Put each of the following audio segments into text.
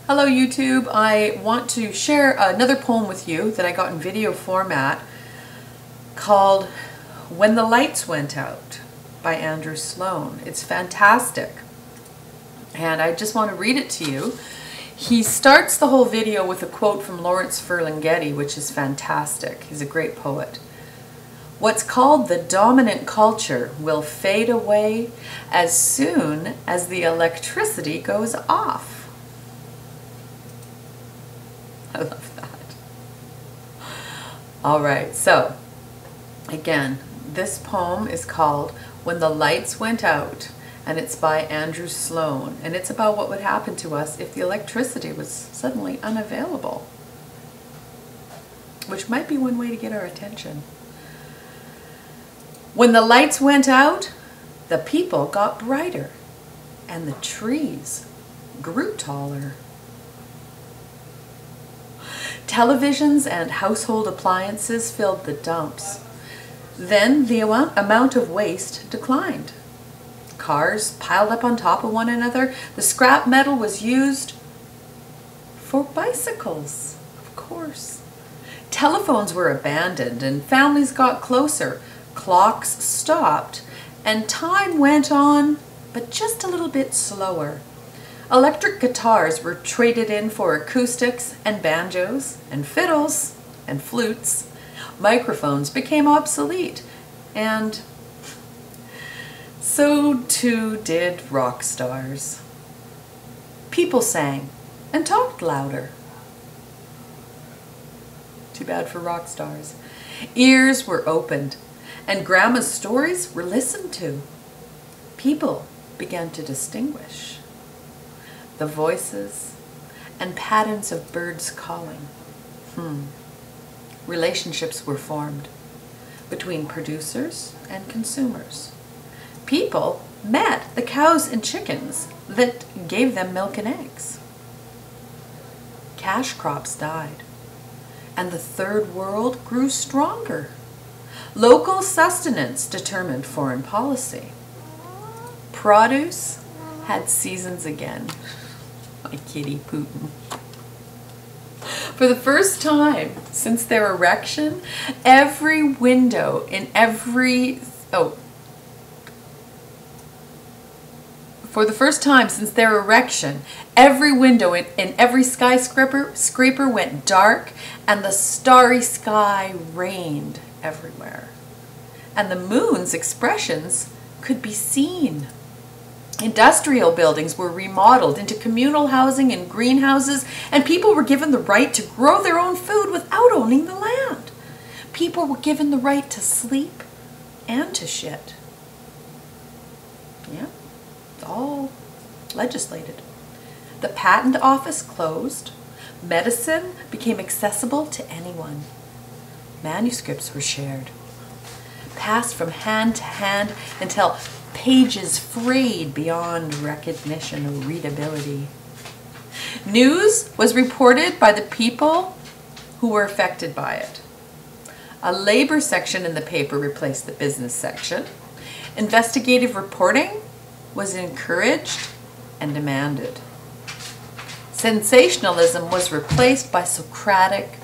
Hello YouTube, I want to share another poem with you that I got in video format called When the Lights Went Out by Andrew Sloan. It's fantastic and I just want to read it to you. He starts the whole video with a quote from Lawrence Ferlinghetti, which is fantastic. He's a great poet. What's called the dominant culture will fade away as soon as the electricity goes off. I love that. All right, so again, this poem is called When the Lights Went Out, and it's by Andrew Sloan, and it's about what would happen to us if the electricity was suddenly unavailable, which might be one way to get our attention. When the lights went out, the people got brighter, and the trees grew taller. Televisions and household appliances filled the dumps. Then the amount of waste declined. Cars piled up on top of one another. The scrap metal was used for bicycles, of course. Telephones were abandoned and families got closer. Clocks stopped and time went on, but just a little bit slower. Electric guitars were traded in for acoustics and banjos and fiddles and flutes. Microphones became obsolete, and so too did rock stars. People sang and talked louder. Too bad for rock stars. Ears were opened, and Grandma's stories were listened to. People began to distinguish the voices and patterns of birds calling. Relationships were formed between producers and consumers. People met the cows and chickens that gave them milk and eggs. Cash crops died, and the third world grew stronger. Local sustenance determined foreign policy. Produce had seasons again. My kitty Putin. For the first time since their erection, every window in every every skyscraper went dark, and the starry sky reigned everywhere. And the moon's expressions could be seen. Industrial buildings were remodeled into communal housing and greenhouses, and people were given the right to grow their own food without owning the land. People were given the right to sleep and to shit. Yeah, it's all legislated. The patent office closed. Medicine became accessible to anyone. Manuscripts were shared, passed from hand to hand until pages frayed beyond recognition or readability. News was reported by the people who were affected by it. A labor section in the paper replaced the business section. Investigative reporting was encouraged and demanded. Sensationalism was replaced by Socratic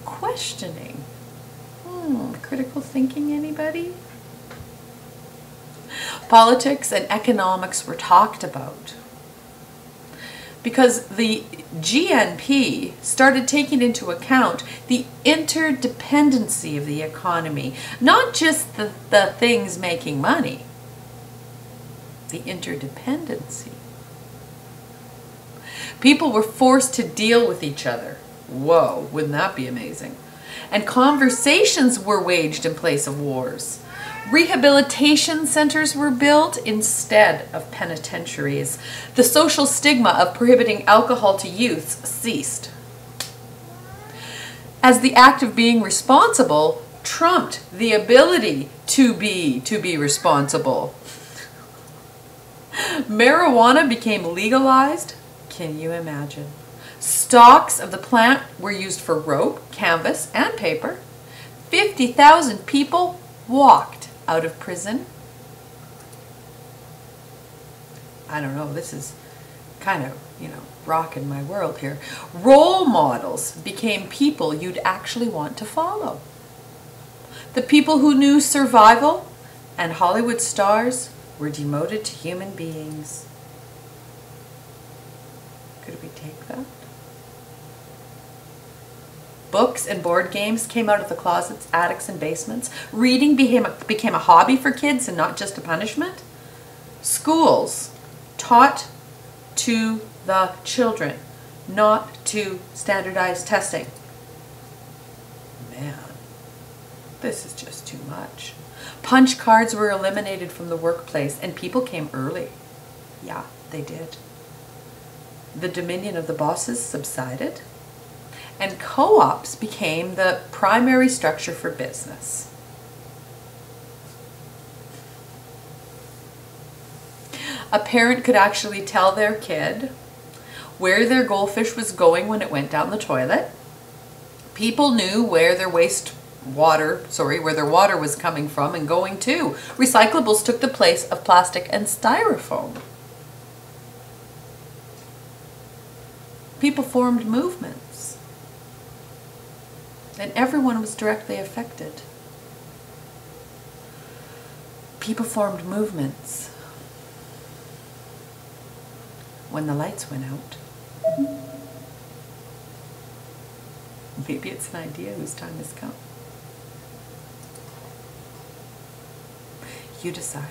questioning. Critical thinking, anybody? Politics and economics were talked about because the GNP started taking into account the interdependency of the economy, not just the things making money, the interdependency. People were forced to deal with each other. Whoa, wouldn't that be amazing? And conversations were waged in place of wars. Rehabilitation centers were built instead of penitentiaries. The social stigma of prohibiting alcohol to youths ceased, as the act of being responsible trumped the ability to be responsible. Marijuana became legalized. Can you imagine? Stalks of the plant were used for rope, canvas, and paper. 50,000 people walked out of prison. I don't know, this is kind of, rocking my world here. Role models became people you'd actually want to follow. The people who knew survival and Hollywood stars were demoted to human beings. Could we take that? Books and board games came out of the closets, attics, and basements. Reading became a hobby for kids and not just a punishment. Schools taught to the children, not to standardized testing. Man, this is just too much. Punch cards were eliminated from the workplace and people came early. Yeah, they did. The dominion of the bosses subsided and co-ops became the primary structure for business. A parent could actually tell their kid where their goldfish was going when it went down the toilet. People knew where their water was coming from and going to. Recyclables took the place of plastic and styrofoam. People formed movements, and everyone was directly affected. People formed movements when the lights went out. Maybe it's an idea whose time has come. You decide.